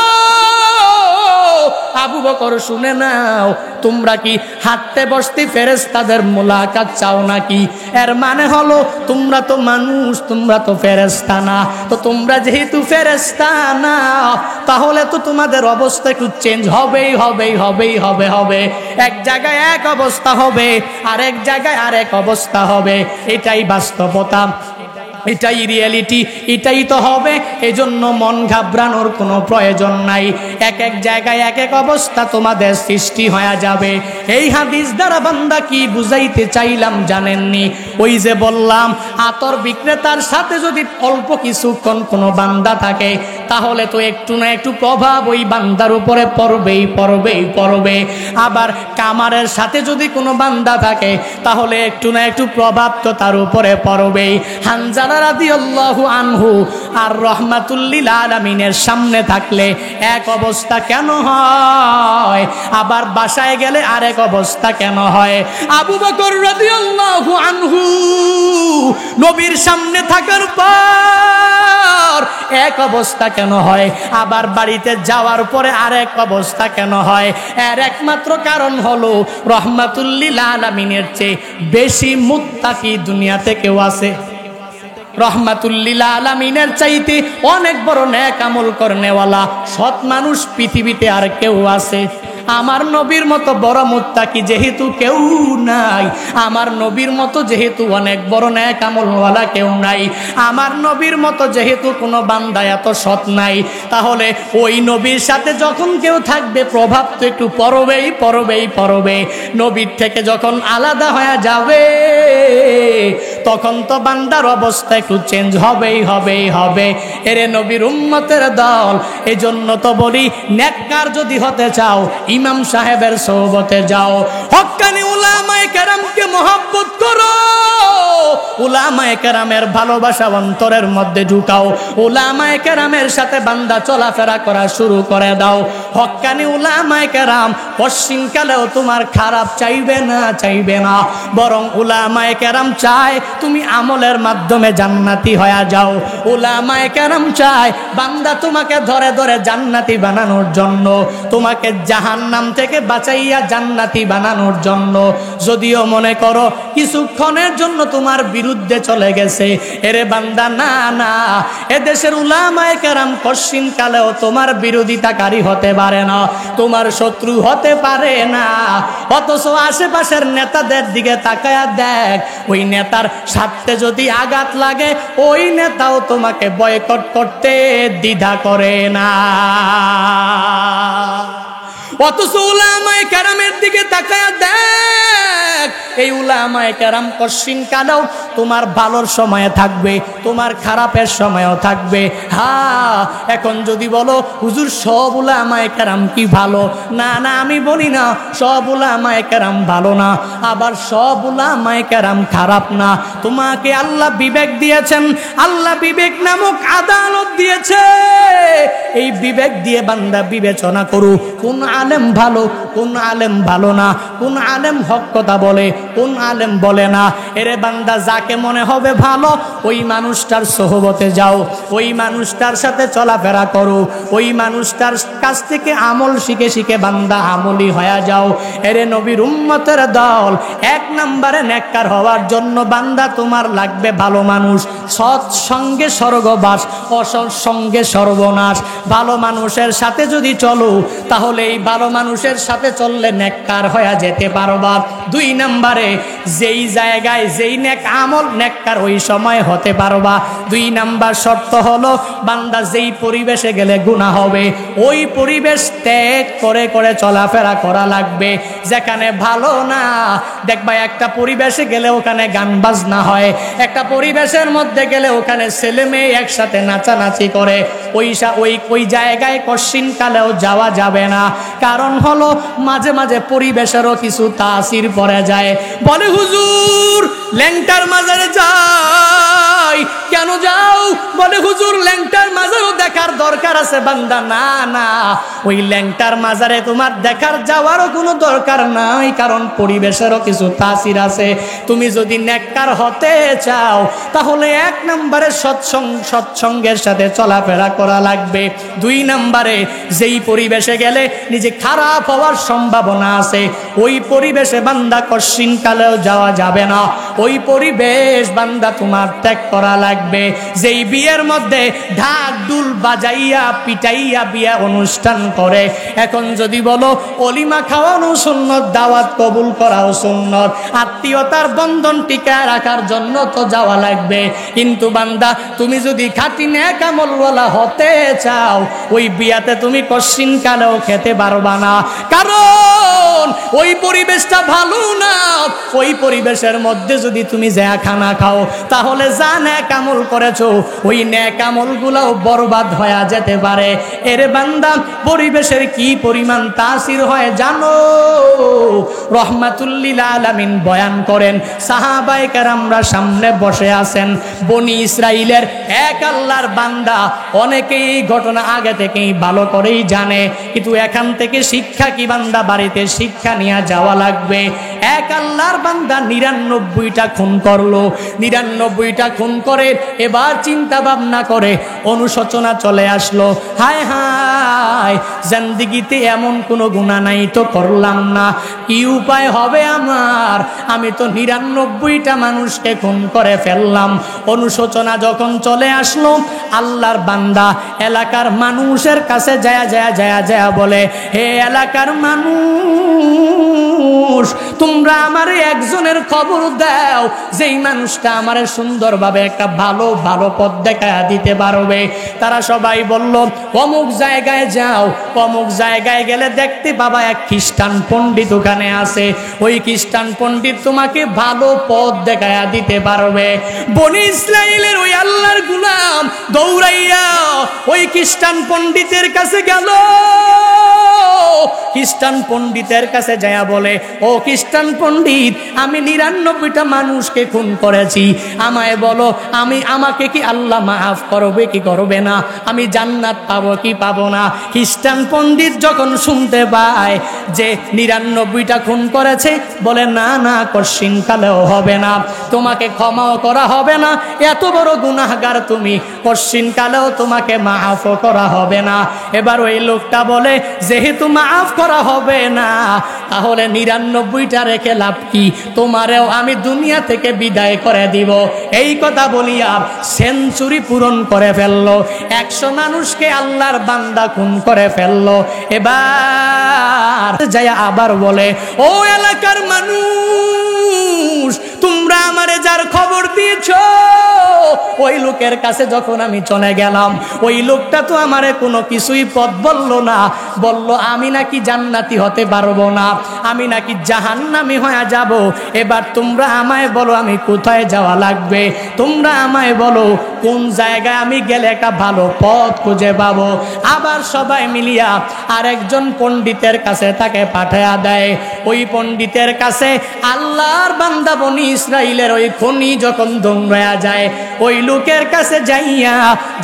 Speaker 1: আবু বকর শুনে নাও, তোমরা কি হাঁটতে বসতে ফেরেশতাদের মুলাকাত চাও নাকি? এর মানে হলো তোমরা তো মানুষ, তোমরা তো ফেরেশতা না। তো তোমরা যেহেতু ফেরেশতা না, তাহলে তো তোমাদের অবস্থা একটু চেঞ্জ হবেই হবেই হবেই হবে হবে। এক জায়গায় এক অবস্থা হবে, আরেক জায়গায় আরেক অবস্থা হবে। এটাই বাস্তবতা, এটাই রিয়েলিটি, এটাই তো হবে। এজন্য মন ঘাবড়ানোর কোনো প্রয়োজন নাই। এক এক জায়গায় এক এক অবস্থা তোমাদের সৃষ্টি হয়ে যাবে। এই হাদিস দ্বারা বান্দা কি বুঝাইতে চাইলাম জানেননি? ওই যে বললাম, আতর বিক্রেতার সাথে যদি অল্প কিছুক্ষণ কোনো বান্দা থাকে, তাহলে তো একটু না একটু প্রভাব ওই বান্দার উপরে পড়বেই পড়বেই পড়বে। আবার কামারের সাথে যদি কোনো বান্দা থাকে, তাহলে একটু না একটু প্রভাব তো তার উপরে পড়বেই। হানজালা রাদিয়াল্লাহু আনহু আর রহমাতুল লিল আলামিনের সামনে থাকলে এক অবস্থা কেন হয়, আবার বাসায় গেলে আরেক অবস্থা কেন হয়? আবু বকর রাদিয়াল্লাহু আনহু নবীর সামনে থাকার পর এক অবস্থা কেন হয়, আবার বাড়িতে যাওয়ার পরে আরেক অবস্থা কেন হয়? এর একমাত্র কারণ হলো রহমাতুল লিল আলামিনের চেয়ে বেশি মুত্তাকি দুনিয়াতে কেউ আছে? রহমাতুল লিল আলামিনের চাইতে অনেক বড় নেক আমল করনেওয়ালা সৎ মানুষ পৃথিবীতে আর কেউ আছে? আমার নবীর মতো বড় মুত্তাকি যেহেতু কেউ নাই, আমার নবীর মতো যেহেতু অনেক বড় নেক আমলওয়ালা কেউ নাই, আমার নবীর মতো যেহেতু কোনো বান্দা এত সৎ নাই, তাহলে ওই নবীর সাথে যখন কেউ থাকবে প্রভাব তো একটু পড়বেই পড়বেই পড়বে। নবীর থেকে যখন আলাদা হয়ে যাবে, তখন তো বান্দার অবস্থা একটু চেঞ্জ হবেই হবেই হবে। এরে নবীর উম্মতের দল, এজন্য তো বলি, নেককার যদি হতে চাও ইমাম সাহেবের সোহবতে যাও, হক্কানি উলামায়ে কেরামকে মহব্বত করো, উলামায়ে কেরামের ভালোবাসা অন্তরের মধ্যে ঢুকাও, উলামায়ে কেরামের সাথে বান্দা চলাফেরা করা শুরু করে দাও। হক্কানি উলামায়ে কেরাম পশ্চিমকালেও তোমার খারাপ চাইবে না, চাইবে না, বরং উলামায়ে কেরাম চায় তুমি আমলের মাধ্যমে জান্নাতি হয়ে যাও। উলামায়ে কেরাম চায় বান্দা তোমাকে ধরে ধরে জান্নাতি বানানোর জন্য, তোমাকে জাহান্নাম থেকে বাঁচাইয়া জান্নাতি বানানোর জন্য। যদিও মনে করো কিছুক্ষণের জন্য তোমার বিরুদ্ধে চলে গেছে, এরে বান্দা না না, এদেশের উলামায়ে কেরাম পশ্চিমকালেও তোমার বিরোধিতাকারী হতে পারে না, তোমার শত্রু হতে পারে না। অথচ আশেপাশের নেতাদের দিকে তাকায়া দেখ, ওই নেতার স্বার্থে যদি আঘাত লাগে, ওই নেতাও তোমাকে বয়কট করতে দ্বিধা করে না। অথচ উলামায়ে কেরামের দিকে তাকায়া দেখ, এই উলামায়ে কেরাম পশ্চিমকালেও তোমার ভালোর সময়ে থাকবে, তোমার খারাপের সময়ও থাকবে। হ্যাঁ, এখন যদি বলো হুজুর সব উলামায়ে কেরাম কি ভালো? না না, আমি বলি না সব উলামায়ে কেরাম ভালো না, আবার সব উলামায়ে কেরাম খারাপ না। তোমাকে আল্লাহ বিবেক দিয়েছেন, আল্লাহ বিবেক নামক আদালত দিয়েছে। এই বিবেক দিয়ে বান্দা বিবেচনা করু, কোন আলেম ভালো, কোন আলেম ভালো না, কোন আলেম হক কথা বলে, কোন আলেম বলে না। এরে বান্দা, যাকে মনে হবে ভালো ওই মানুষটার সোহবতে যাও, ওই মানুষটার সাথে চলাফেরা করো, ওই মানুষটার কাছ থেকে আমল শিখে শিখে বান্দা আমলি হয়ে যাও। এরে নবীর উম্মতের দল, এক নম্বরে নেককার হওয়ার জন্য বান্দা তোমার লাগবে ভালো মানুষ। সৎ সঙ্গে স্বর্গবাস, অসৎ সঙ্গে সর্বনাশ। ভালো মানুষের সাথে যদি চলো তাহলে এই ভালো মানুষের সাথে চললে নেককার হয়ে যেতে পারবা। দুই নম্বরে যেই জায়গায় যেই নেক আমল, নেককার ওই সময় হতে পারবা। দুই নাম্বার শর্ত হলো বান্দা যেই পরিবেশে গেলে গুনাহ হবে ওই পরিবেশ ত্যাগ করে করে চলাফেরা করা লাগবে। যেখানে ভালো না, দেখবা একটা পরিবেশে গেলে ওখানে গান বাজনা হয়, একটা পরিবেশের মধ্যে গেলে ওখানে ছেলে মেয়ে একসাথে নাচানাচি করে, ওই জায়গায় কশিন কালেও যাওয়া যাবে না। কারণ হলো মাঝে মাঝে পরিবেশেরও কিছু তাসির পড়ে যায়। বলে হুজুর ল্যাংটার মাজারে যাই, কেন যাও? বলে হুজুর ল্যাংটার মাজারও দেখার দরকার আছে। বান্দা, না না, ওই ল্যাংটার মাজারে তোমার দেখার যাওয়ারও কোনো দরকার নাই, কারণ পরিবেশেরও কিছু তাসির আছে। তুমি যদি নেককার হতে চাও তাহলে এক নম্বরে সৎসঙ্গের সাথে চলাফেরা করা লাগবে। দুই নম্বরে যেই পরিবেশে গেলে নিজে খারাপ হওয়ার সম্ভাবনা আছে ওই পরিবেশে বান্দা কশিন কালেও যাওয়া যাবে না। ওই পরিবেশ বান্দা তোমার ত্যাগ করা লাগবে। যেই বিয়ের মধ্যে ঢাক ঢুল বাজাইয়া পিটাইয়া বিয়ে অনুষ্ঠান করে, এখন যদি বলো অলিমা খাওয়ানো সুন্নত, দাওয়াত কবুল করাও সুন্নত, আত্মীয়তার বন্ধন টিকায় রাখার জন্য তো যাওয়া লাগবে। কিন্তু বান্দা তুমি যদি খাঁটি নেক আমলওয়ালা হতে চাও ওই বিয়াতে তুমি কশিন কালেও খেতে পারবা না, কারণ ওই পরিবেশটা ভালো না। ওই পরিবেশের মধ্যে যদি তুমি যা খানা খাও তাহলে যা নেক আমল করেছো ওই নেক আমলগুলোও বরবাদ হয়ে যেতে পারে। এর বান্দা পরিবেশের কি পরিমাণ তাসির হয় জানো? রহমাতুল্লিল আলামিন বয়ান করেন, সাহাবায়ে কেরামরা সামনে বসে আছেন, বনি ইসরাইলের এক আল্লাহর বান্দা। অনেকেই এই ঘটনা আগে থেকেই ভালো করেই জানে, কিন্তু এখান থেকে শিক্ষা কি বান্দা বাড়িতে শিক্ষা নিয়ে যাওয়া লাগবে। এক আল্লাহর বান্দা 99টা খুন করলো, 99টা খুন করে এবার চিন্তা ভাবনা করে অনুশোচনা চলে আসলো, হায় হায় জিন্দেগিতে এমন কোনো গুনাহ নাই তো করলাম না, কি উপায় হবে আমার? আমি তো 99টা মানুষকে খুন করে ফেললাম। অনুশোচনা যখন চলে আসলো, আল্লাহর বান্দা এলাকার মানুষের কাছে যায় বলে, হে এলাকার মানুষ, তোমরা আমার একজনের খবর দাও যেই মানুষটা আমার সুন্দরভাবে একটা ভালো ভালো পথ দেখা দিতে পারবে। তারা সবাই বলল অমুক জায়গায় যাও। অমুক জায়গায় গেলে দেখতে পাবা এক খ্রিস্টান পণ্ডিত ওখানে আছে, ওই খ্রিস্টান পণ্ডিত তোমাকে ভালো পথ দেখায়া দিতে পারবে। বনি ইসরাইলের ওই আল্লাহর গোলাম দৌড়াইয়া ওই খ্রিস্টান পণ্ডিতের কাছে গেল। খ্রিস্টান পণ্ডিতের কাছে যায়া বলে, ও খ্রিস্টান পণ্ডিত, আমি 99টা মানুষকে খুন করেছি, আমায় বলো আমাকে কি আল্লাহ মাফ করবে কি করবে না? আমি জান্নাত পাবো কি পাবো না? খ্রিস্টান পণ্ডিত যখন শুনতে পায় যে 99টা খুন করেছে, বলে না না, কশিন কালেও হবে না, তোমাকে ক্ষমাও করা হবে না, এত বড় গুনাহগার তুমি, কশিন কালেও তোমাকে মাফও করা হবে না। এবার ওই লোকটা বলে, যেহেতু মাফ করা হবে না তাহলে 99টা রেখে লাভ কি? তোমারেও আমি দুনিয়া থেকে বিদায় করে দিব। এই কথা বলিয়া সেঞ্চুরি পূরণ করে ফেললো, 100 মানুষকে আল্লাহর বান্দা খুন করে ফেললো। এবার যায় আবার বলে, ও এলাকার মানুষ, তোমরা আমারে যার খবর দিয়েছো ওই লোকের কাছে যখন আমি চলে গেলাম, ওই লোকটা তো আমারে কোনো কিছুই পথ বললো না, বলল আমি নাকি জান্নাতি হতে পারবো না, আমি নাকি জাহান্নামী হয়ে যাব। এবার তোমরা আমায় বলো আমি কোথায় যাওয়া লাগবে? তোমরা আমায় বলো কোন জায়গায় আমি গেলে একটা ভালো পথ খুঁজে পাবো। আবার সবাই মিলিয়া আরেকজন পণ্ডিতের কাছে তাকে পাঠায়া দেয়। ওই পণ্ডিতের কাছে আল্লাহর বান্দা বনি ইসরাইলের ওই খনি যখন দৌড়ায়া যায়, ওই লোকের কাছে যাইয়া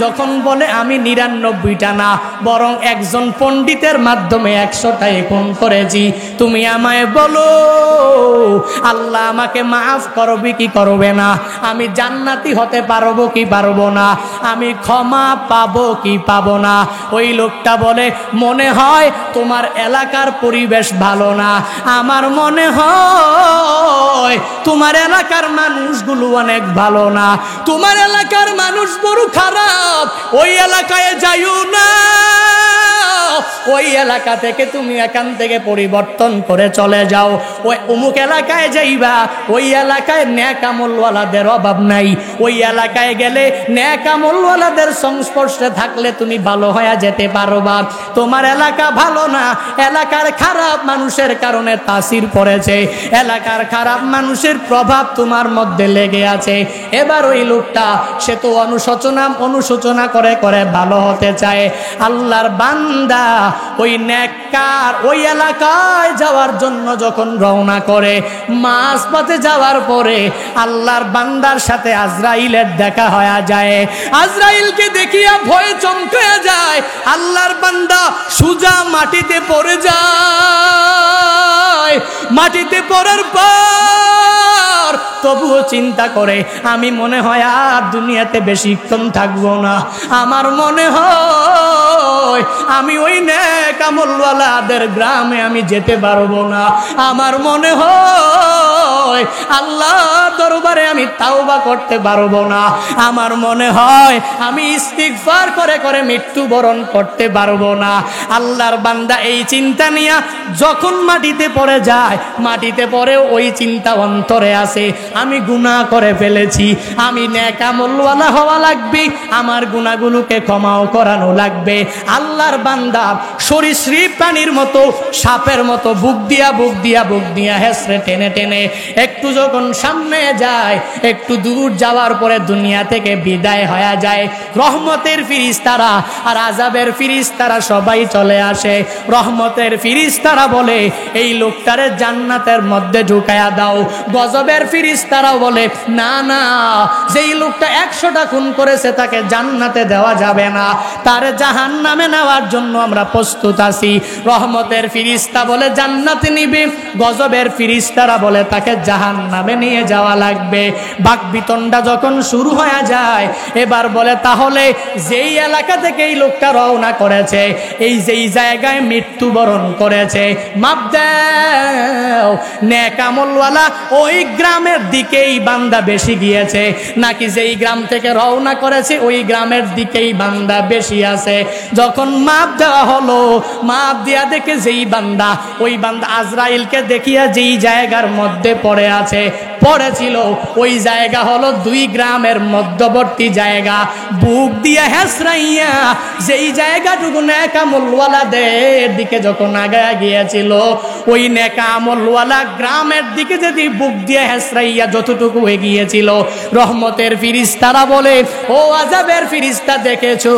Speaker 1: যখন বলে আমি 99টা না, বরং একজন পণ্ডিতের মাধ্যমে 100টাই খুন করেছি, তুমি আমায় বলো আল্লাহ আমাকে মাফ করবে কি করবে না? আমি জান্নাতি হতে পারবো কি পারবো না? আমি ক্ষমা পাবো কি পাবো না? ওই লোকটা বলে মনে হয় তোমার এলাকার পরিবেশ ভালো না, আমার মনে হয় তোমার এলাকার মানুষগুলো অনেক ভালো না, তোমার এলাকার মানুষ বড় খারাপ, ওই এলাকায় যাইও না, ওই এলাকা থেকে তুমি এখান থেকে পরিবর্তন করে চলে যাও, ওই অমুক এলাকায় যাইবা, ওই এলাকায় নেক আমলওয়ালাদের অভাব নাই, ওই এলাকায় গেলে নেক আমলওয়ালাদের সংস্পর্শে থাকলে তুমি ভালো হয়ে যেতে পারবা। তোমার এলাকা ভালো না, এলাকার খারাপ মানুষের কারণে তাসির পড়েছে, এলাকার খারাপ মানুষের প্রভাব তোমার মধ্যে লেগে আছে। এবার ওই লোকটা সে তো অনুশোচনা করে করে ভালো হতে চায়। আল্লাহর বান্দা ওই নেককার ওই এলাকায় যাওয়ার জন্য যখন রওনা করে, মাঝপথে যাওয়ার পরে আল্লাহর বান্দার সাথে আজরাইলের দেখা হয়ে যায়। আজরাইলকে দেখিয়া ভয়ে চমকে যায়, আল্লাহর বান্দা সুজা মাটিতে পড়ে যায়। মাটিতে পড়ার পর তবুও চিন্তা করে আমি মনে হয় আর দুনিয়াতে বেশিক্ষণ থাকবো না, আমার মনে হয় আমি ওই নেক আমলওয়ালাদের গ্রামে আমি যেতে পারবো না, আমার মনে হয় আল্লাহর দরবারে আমি তাওবা করতে পারবো না, আমার মনে হয় আমি ইস্তিগফার করে করে মৃত্যুবরণ করতে পারবো না। আল্লাহর বান্দা এই চিন্তা নিয়ে যখন মাটিতে পড়ে যায়, মাটিতে পড়ে ওই চিন্তা অন্তরে আসে আমি গুনাহ করে ফেলেছি, আমি নেক আমলওয়ালা হওয়া লাগবে, আমার গুনাহগুলোকে ক্ষমাও করানো লাগবে। আল্লাহর বান্দা সরীসৃপ প্রাণীর মতো সাপের মতো বুক দিয়া হেসড়ে টেনে টেনে একটু যখন সামনে যায়, একটু দূর যাওয়ার পরে দুনিয়া থেকে বিদায় হয়ে যায়। রহমতের ফিরিস্তারা আর আযাবের ফিরিস্তারা সবাই চলে আসে। রহমতের ফিরিস্তারা বলে এই লোকটারে জান্নাতের মধ্যে ঢুকায়া দাও, গজবের ফিরিস্তারা বলে না না, যেই লোকটা 100টা খুন করেছে তাকে জান্নাতে দেওয়া যাবে না, তারে জাহান্নামে নেওয়ার জন্য আমরা প্রস্তুত আছি। রহমতের ফিরিস্তা বলে জান্নাতে নিবে, গজবের ফিরিস্তারা বলে তাকে জাহান্নামে নিয়ে যাওয়া লাগবে। বাকবিতণ্ডা যখন শুরু হয়ে যায়, এবার বলে তাহলে যেই এলাকা থেকে এই লোকটা রওনা করেছে, এই যেই জায়গায় মৃত্যুবরণ করেছে, মাপ দাও, নেক আমলওয়ালা ওই গ্রামের দিকেই বান্দা বেশি গিয়েছে, নাকি যেই গ্রাম থেকে রওনা করেছে ওই গ্রামের দিকেই বান্দা বেশি আছে। যখন মাপ দেওয়া হলো, মাপ দিয়া দেখে যেই বান্দা, ওই বান্দা আজরাইলকে দেখিয়া যেই জায়গার মধ্যে পড়েছিল ওই জায়গা হলো 2 গ্রামের মধ্যবর্তী জায়গা। বুক দিয়া হেসরাইয়া যেই জায়গাটুকু নেক আমলওয়ালাদের দিকে যখন আগায়া গিয়েছিল, ওই নেক আমলওয়ালা গ্রামের দিকে যদি বুক দিয়া হেসরাইয়া যতটুকু এগিয়েছিল, রহমতের ফিরিস্তারা বলে ও আযাবের ফিরিস্তা দেখেছো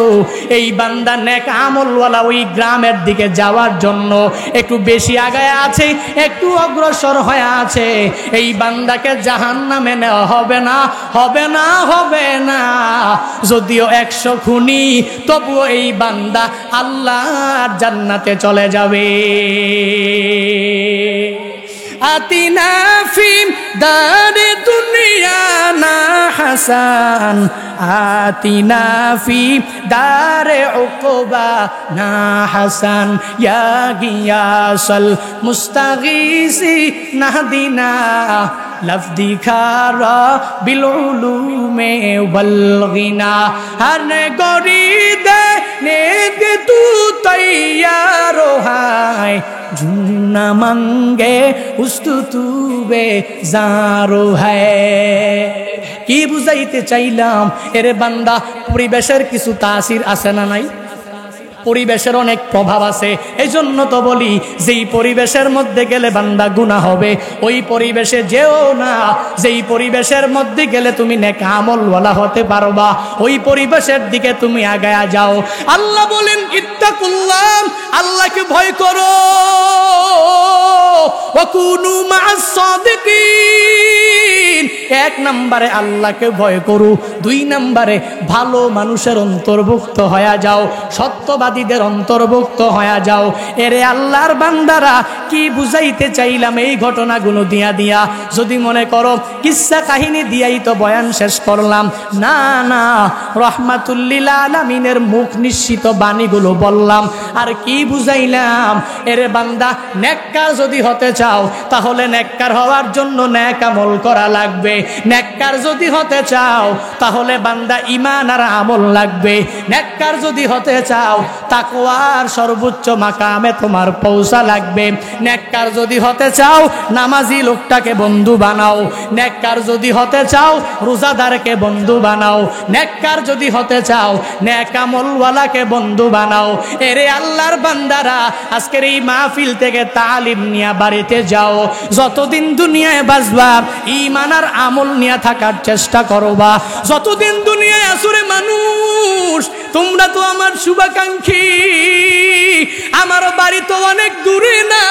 Speaker 1: এই বান্দা নেক আমলওয়ালা ওই গ্রামের দিকে যাওয়ার জন্য একটু বেশি আগায় আছে, একটু অগ্রসর হয়ে আছে, এই বান্দাকে জাহান্নামে নেওয়া হবে না, হবে না, হবে না। যদিও 100 খুনি, তবুও এই বান্দা আল্লাহর জান্নাতে চলে যাবে। আতিনা ফি দারে দুনিয়া না হাসান, আতিনা ফি দারে উকবা না হাসান, ইয়া গিয়াসাল মুস্তাগীসি নাহদিনা লফদি খারা বিল উলুমে ওয়াল গিনা, হর গরিদে নেক তু তৈয়ার হায়, জুনা মাঙ্গে উস্তুতুবে জারো হ্যায়। কি বুঝাইতে চাইলাম? এরে বান্দা, পরিবেশের কিছু তাসির আছে না নাই? পরিবেশের অনেক প্রভাব আছে। এই জন্য তো বলি যেই পরিবেশের মধ্যে গেলে বান্দা গুনাহ হবে ওই পরিবেশে যেও না। যেই পরিবেশের মধ্যে গেলে তুমি নেক আমলওয়ালা হতে পারবা ওই পরিবেশের দিকে তুমি আগায়া যাও। আল্লাহ বলেন ইত্তাকুল্লাহ, আল্লাহকে ভয় করো, ওয়া কুনু মা'আস সাদিকিন। এক নম্বরে আল্লাহকে ভয় করো, দুই নম্বরে ভালো মানুষের অন্তর্ভুক্ত হয়ে যাও, সত্যবাদীদের অন্তর্ভুক্ত হয়ে যাও। এরে আল্লাহর বান্দারা কি বুঝাইতে চাইলাম এই ঘটনাগুলো দিয়া দিয়া? যদি মনে করো কিসসা কাহিনী দিয়াই তো বয়ান শেষ করলাম, না না, রহমাতুল লিল আলামিনের মুখ নিশ্চিত বাণীগুলো বললাম। আর কি বুঝাইলাম? এরে বান্দা, নেককার যদি হতে চাও তাহলে নেককার হওয়ার জন্য নেক আমল করা লাগবে। নেককার যদি হতে চাও তাহলে বান্দা ঈমান আর আমল লাগবে। নেককার যদি হতে চাও তাকওয়ার সর্বোচ্চ মাকামে তোমার পৌঁছা লাগবে। নেককার যদি হতে চাও নামাজি লোকটাকে বন্ধু বানাও। নেককার যদি হতে চাও রোজাদারকে বন্ধু বানাও। নেককার যদি হতে চাও নেক আমলওয়ালাকে বন্ধু বানাও। এরে আল্লাহর বান্দারা, আজকের এই মাহফিল থেকে তালিম নিয়ে বাড়িতে যাও। যতদিন দুনিয়ায় বাঁচবা ঈমান আর আমল নিয়ে থাকার চেষ্টা করবা। যতদিন দুনিয়ায় আসরে মানুষ, তোমরা তো আমার শুভাকাঙ্ক্ষী। আমার বাড়ি তো অনেক দূরে না,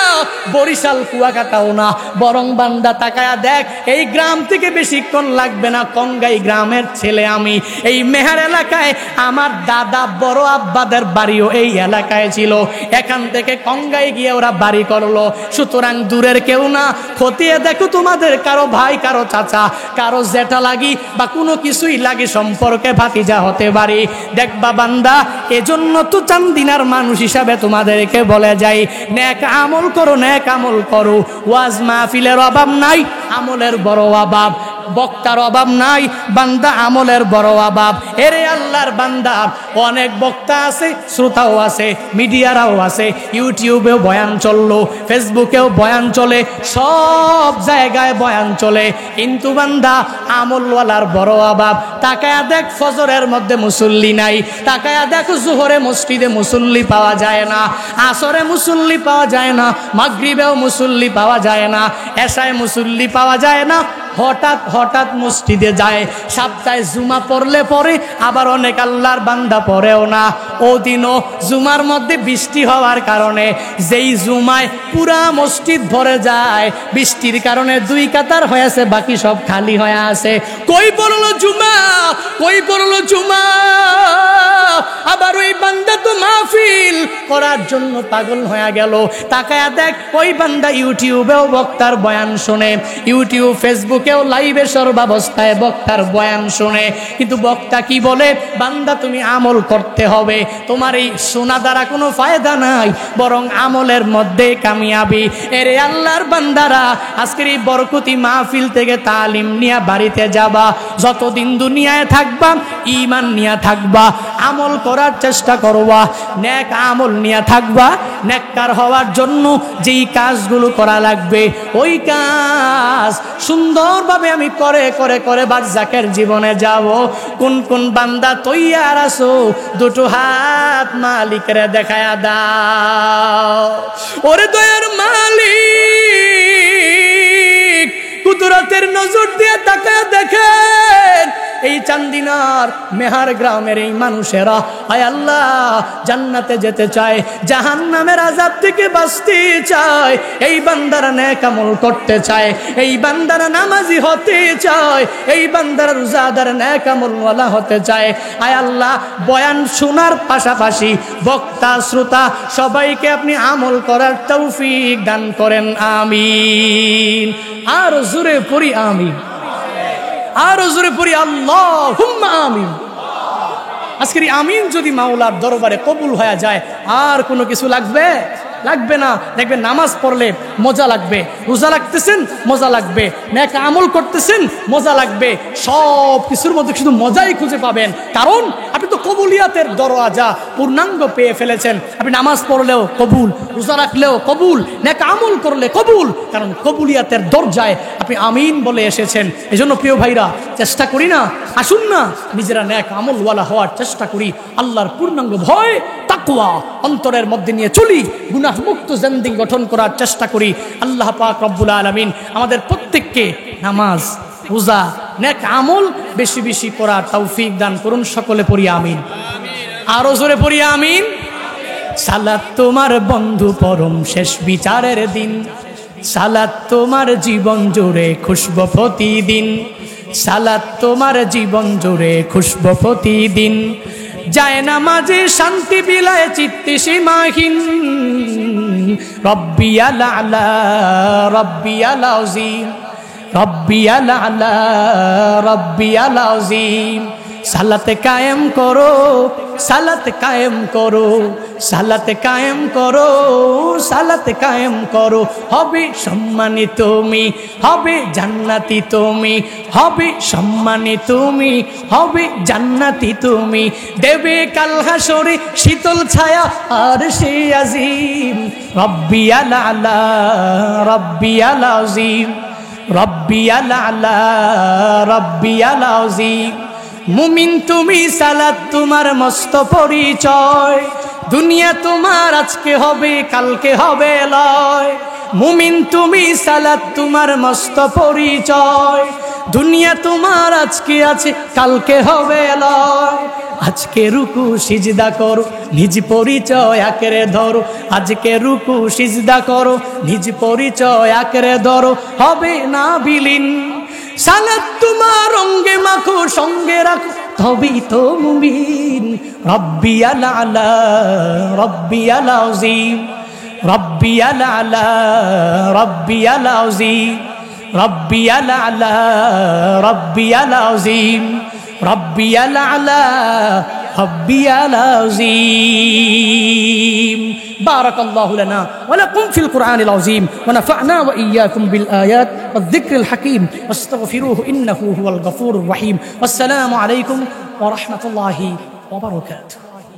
Speaker 1: বরিশাল কুয়াকাটাও না, বরং বান্দা তাকায়া দেখ এই গ্রাম থেকে বেশিক্ষণ লাগবে না। কঙ্গাই গ্রামের ছেলে আমি। এই মেহার এলাকায় আমার দাদা বড় আব্বাদের বাড়িও এই এলাকায় ছিল। এখান থেকে কঙ্গাই গিয়ে ওরা বাড়ি করলো। সুতরাং দূরের কেউ না। খতিয়ে দেখো তোমাদের কারো ভাই, কারো চাচা, কারো জেঠা লাগি বা কোনো কিছুই লাগি সম্পর্কে ভাতিজা হতে পারি। দেখবা বান্দা, এজন্য তো চান্দিনার মানুষ হিসাবে তোমাদেরকে বলে যাই নেক আমল করো, নেক আমল করো। ওয়াজ মাহফিলের অভাব নাই, আমলের বড় অভাব। বক্তার অভাব নাই, বান্দা আমলের বড় অভাব। এরে আল্লাহর বান্দা, অনেক বক্তা আছে, শ্রোতাও আছে, মিডিয়ারাও আছে, ইউটিউবেও বয়ান চললো, ফেসবুকেও বয়ান চলে, সব জায়গায় বয়ান চলে। কিন্তু বান্দা আমলওয়ালার বড় অভাব। তাকায়া দেখ ফজরের মধ্যে মুসল্লি নাই, তাকায়া দেখ জোহরে মসজিদে মুসল্লি পাওয়া যায় না, আসরে মুসল্লি পাওয়া যায় না, মাগরিবেও মুসল্লি পাওয়া যায় না, এশায় মুসল্লি পাওয়া যায় না। হঠাৎ হঠাৎ মসজিদে যায়, সপ্তাহে জুমা পড়লে পরে, আবার অনেক আল্লাহর বান্দা পড়েও না। ওদিনও জুমার মধ্যে বৃষ্টি হওয়ার কারণে যেই জুমায় পুরা মসজিদ ভরে যায়, বৃষ্টির কারণে দুই কাতার হয়েছে, বাকি সব খালি হয়ে আছে। কই পড়লো জুমা, কই পড়লো জুমা? আবার ওই বান্দা তো মাহফিল করার জন্য পাগল হয়ে গেল। তাকায়া দেখ ওই বান্দা ইউটিউবেও বক্তার বয়ান শুনে, ইউটিউব ফেসবুকেও লাইভে সর্বাবস্থায় বক্তার বয়ান শুনে। কিন্তু বক্তা কি বলে? বান্দা তুমি আমল করতে হবে, তোমার এই শোনা দ্বারা কোনো ফায়দা নাই, বরং আমলের মধ্যে কামিয়াবি। এরে আল্লাহর বান্দারা, আজকের এই বরকতি মাহফিল থেকে তালিম নিয়ে বাড়িতে যাবা। যতদিন দুনিয়ায় থাকবা ঈমান নিয়ে থাকবা, আমল করার চেষ্টা করবা, নেক আমল নিয়ে থাকবা। নেককার হওয়ার জন্য যেই কাজগুলো করা লাগবে ওই কাজ সুন্দরভাবে আমি করে করে করে বারজাকের জীবনে যাব। কোন কোন বান্দা তৈয়ার আছো? দুটো হাত মালিকের দেখায়া দাও। ওরে দয়ার মালিক, কুদরতের নজর দিয়ে তাকায়া দেখেন এই চান্দিনার মেহার গ্রামের এই মানুষেরা, আয় আল্লাহ, জান্নাতে যেতে চায়, জাহান্নামের আযাব থেকে বাঁচতে চায়। এই বান্দারা নেক আমল করতে চায়, এই বান্দারা নামাজি হতে চায়, এই বান্দারা রোজাদার নেক আমলওয়ালা হতে চায়। আয় আল্লাহ, বয়ান শোনার পাশাপাশি বক্তা শ্রোতা সবাইকে আপনি আমল করার তৌফিক দান করেন, আমিন। আর জোরে পড়ি আমিন, আর জোরে পড়ি আল্লাহুম্মা আমিন। আজকের আমিন যদি মাওলার দরবারে কবুল হয়ে যায়, আর কোনো কিছু লাগবে লাগবে না। দেখবেন নামাজ পড়লে মজা লাগবে, রোজা রাখতেছেন মজা লাগবে, নেক আমল করতেছেন মজা লাগবে, সব কিছুর মধ্যে শুধু মজাই খুঁজে পাবেন। কারণ আপনি তো কবুলিয়াতের দরওয়াজা পূর্ণাঙ্গ পেয়ে ফেলেছেন। আপনি নামাজ পড়লেও কবুল, রোজা রাখলেও কবুল, নেক আমল করলে কবুল, কারণ কবুলিয়াতের দরজায় আপনি আমিন বলে এসেছেন। এজন্য প্রিয় ভাইরা, চেষ্টা করি না, আসুন না নিজেরা নেক আমলওয়ালা হওয়ার চেষ্টা করি। আল্লাহর পূর্ণাঙ্গ ভয় তাকওয়া অন্তরের মধ্যে নিয়ে চলি, গুনাহ মুক্ত জিন্দেগি গঠন করার চেষ্টা করি। আল্লাহ পাক রব্বুল আলামিন আমাদের প্রত্যেককে নামাজ, রোজা, নেক আমল বেশি বেশি করার তৌফিক দান করুন। সকলে পড়ি আমিন। আরো জোরে পড়ি আমিন। সালাত তোমার বন্ধু পরম শেষ বিচারের দিন, সালাত তোমার জীবন জুড়ে খুশবু প্রতিদিন, সালাত তোমার জীবন জুড়ে খুশবু প্রতিদিন। যায় নামাজে শান্তি বিলায় চিত্তে সীমাহীন, রব্বিয়াল আলা রব্বিয়াল আযীম, রব্বিয়াল আলা রব্বিয়াল আযীম। সালাতে কায়েম করো, সালাতে কায়েম করো, সালাতে কায়েম করো, সালাতে কায়েম করো। হবে সম্মানী তুমি, হবে জান্নাতি তুমি, হবে সম্মানী তুমি, হবে জান্নাতি তুমি। দেবে কাল হাসরে শীতল ছায়া আর সে আজিম, রব্বিয়াল আলা রব্বিয়াল আযীম, রব্বিয়াল আলা রব্বিয়াল আযীম। মুমিন তুমি সালাত তোমার মস্ত পরিচয়, দুনিয়া তোমার আজকে হবে কালকে হবে লয়। মুমিন তুমি সালাত তোমার মস্ত পরিচয়, দুনিয়া তোমার আজকে আছে কালকে হবে লয়। আজকে রুকু সিজদা করো, নিজ পরিচয় আঁকড়ে ধরো। আজকে রুকু সিজদা করো, নিজ পরিচয় আঁকড়ে ধরো, হবে না বিলীন। সালাত তোমার অঙ্গে মাখো, সঙ্গে রাখো, তবেই তো মুমিন। রব্বিয়াল আলা রব্বিয়াল আযীম, রব্বিয়াল আলা রব্বিয়াল আযীম, রব্বিয়াল আলা রব্বিয়াল আযীম, রব্বিয়াল আলা রব্বিয়াল আযীম। بارك الله لنا ولكم في القرآن العظيم ونفعنا وإياكم بالآيات والذكر الحكيم واستغفروه إنه هو الغفور الرحيم والسلام عليكم ورحمة الله وبركاته.